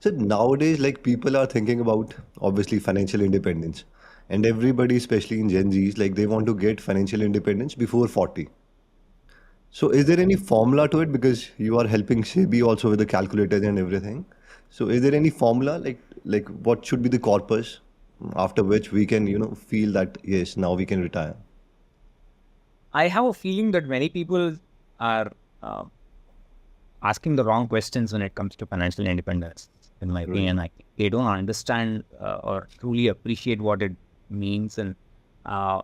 So nowadays, like people are thinking about obviously financial independence, and everybody, especially in Gen Zs, like they want to get financial independence before 40. So is there any formula to it? Because you are helping SEBI also with the calculators and everything. So is there any formula like what should be the corpus after which we can feel that yes, now we can retire? I have a feeling that many people are uh, asking the wrong questions when it comes to financial independence. In my Right. opinion, they don't understand or truly appreciate what it means. And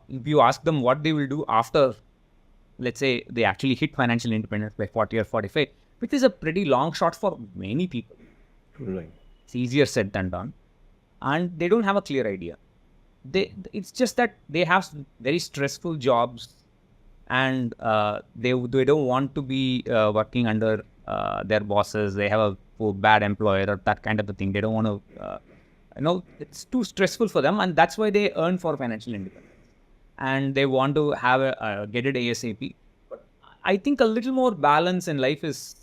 if you ask them what they will do after, let's say, they actually hit financial independence by 40 or 45, which is a pretty long shot for many people. Right. It's easier said than done, and they don't have a clear idea. It's just that they have very stressful jobs, and they don't want to be working under their bosses. They have a bad employer or that kind of a thing. They don't want to it's too stressful for them, and that's why they earn for financial independence, and they want to have get it ASAP. But I think a little more balance in life is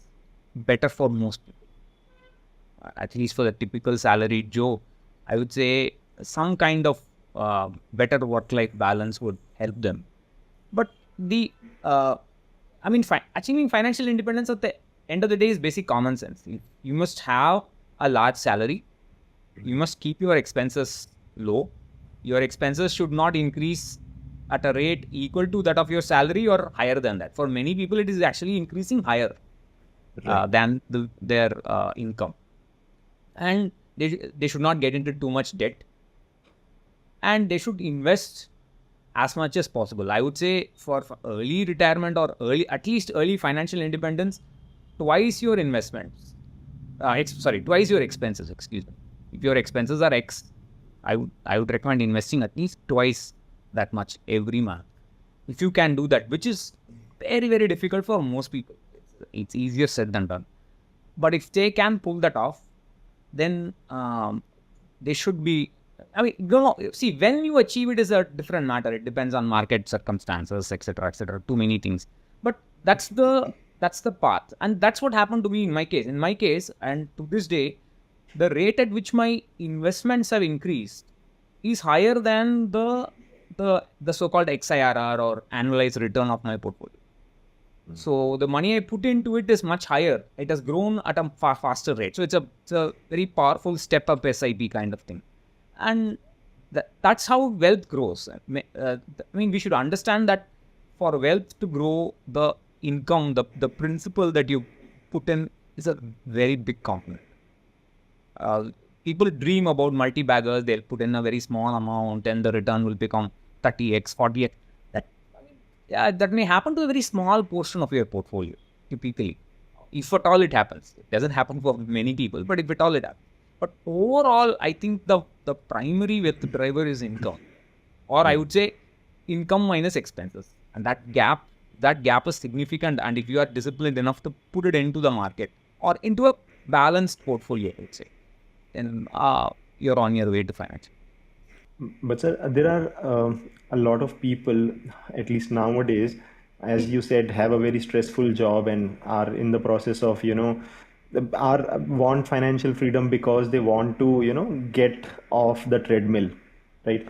better for most people, at least for the typical salaried Joe. I would say some kind of better work-life balance would help them. But the, I mean, achieving financial independence at the end of the day is basic common sense. You must have a large salary. You must keep your expenses low. Your expenses should not increase at a rate equal to that of your salary or higher than that. For many people, it is actually increasing higher Right. than their income. And they should not get into too much debt, and they should invest as much as possible. I would say for early retirement or at least early financial independence, twice your investments, twice your expenses. Excuse me. If your expenses are X, I would recommend investing at least twice that much every month. If you can do that, which is very very difficult for most people, it's easier said than done. But if they can pull that off, then they should be. I mean, see, when you achieve it is a different matter. It depends on market circumstances, etc., etc. Too many things. But that's the path, and that's what happened to me in my case. In my case, and to this day, the rate at which my investments have increased is higher than the so-called XIRR or annualized return of my portfolio. So the money I put into it is much higher. It has grown at a far faster rate. So it's a very powerful step up SIP kind of thing. And that's how wealth grows. I mean, we should understand that for wealth to grow, the income, the principle that you put in is a very big component. People dream about multi-baggers. They'll put in a very small amount and the return will become 30x, 40x. That, yeah, that may happen to a very small portion of your portfolio, typically. If at all it happens. It doesn't happen for many people, but if at all it happens. But overall, I think the primary wealth driver is income. Or I would say income minus expenses. And that gap is significant. And if you are disciplined enough to put it into the market or into a balanced portfolio, I would say, then you're on your way to financial. But sir, there are a lot of people, at least nowadays, as you said, have a very stressful job and are in the process of, are want financial freedom because they want to, get off the treadmill, right?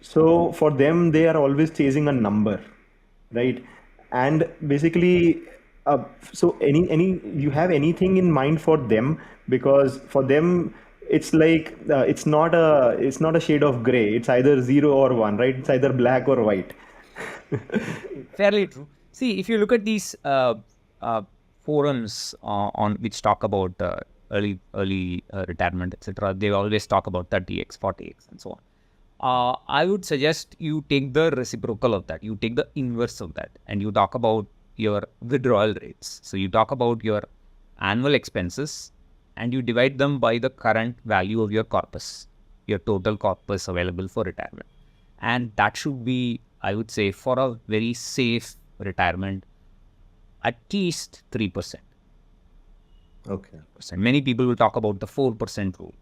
So for them, they are always chasing a number, right? And basically, so any you have anything in mind for them? Because for them it's like it's not a shade of gray. It's either zero or one, right? It's either black or white. Fairly true. See, if you look at these forums on which talk about early retirement, etc., they always talk about 30x, 40x, and so on. I would suggest you take the reciprocal of that. You take the inverse of that, and you talk about your withdrawal rates. So you talk about your annual expenses, and you divide them by the current value of your corpus, your total corpus available for retirement. And that should be, I would say, for a very safe retirement, at least 3%. Okay. Many people will talk about the 4% rule,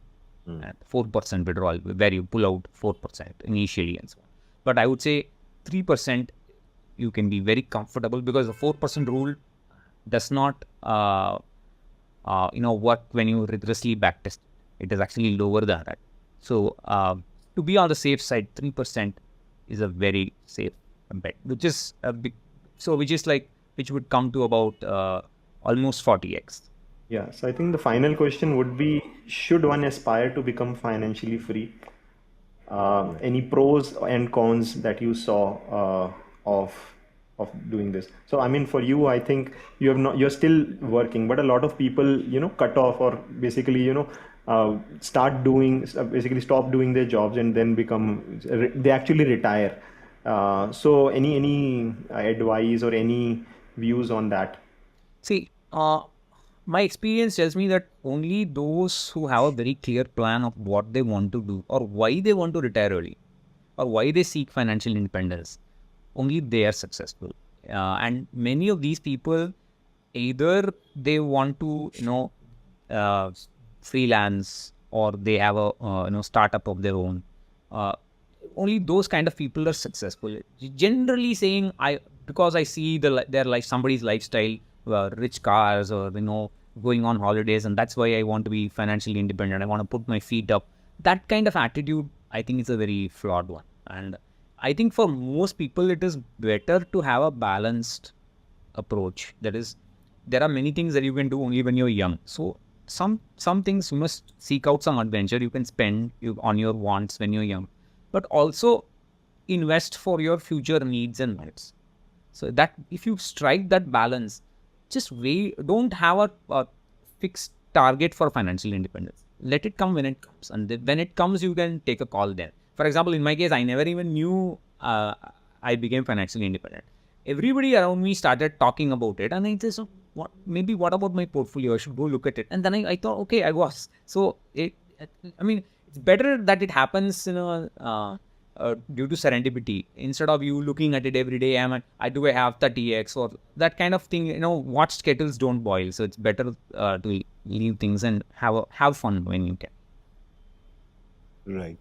and 4% withdrawal, where you pull out 4% initially and so on. But I would say 3%, you can be very comfortable, because the 4% rule does not what when you rigorously backtest, it is actually lower than that. So to be on the safe side, 3% is a very safe bet, which is a big, which would come to about almost 40x. Yeah, so I think the final question would be, should one aspire to become financially free? Any pros and cons that you saw of doing this? So I mean, for you, I think you're still working, but a lot of people, cut off or basically, basically stop doing their jobs and then they actually retire. So any advice or any views on that? See, my experience tells me that only those who have a very clear plan of what they want to do or why they want to retire early or why they seek financial independence, only they are successful. And many of these people, either they want to, uh, freelance, or they have a startup of their own. Only those kind of people are successful. Generally saying, because I see their life, somebody's lifestyle, rich cars, or going on holidays, and that's why I want to be financially independent. I want to put my feet up. That kind of attitude, I think, is a very flawed one. And I think for most people, it is better to have a balanced approach. That is, there are many things that you can do only when you're young. So some things you must seek out some adventure. You can spend on your wants when you're young, but also invest for your future needs and wants. So that if you strike that balance, just don't have a fixed target for financial independence. Let it come when it comes, and when it comes, you can take a call then. For example, in my case, I never even knew I became financially independent. Everybody around me started talking about it, and I just, what about my portfolio? I should go look at it. And then I thought, okay, I was. So it's better that it happens, due to serendipity, instead of you looking at it every day. I have 30x or that kind of thing. Watched kettles don't boil. So it's better to leave things and have fun when you can. Right.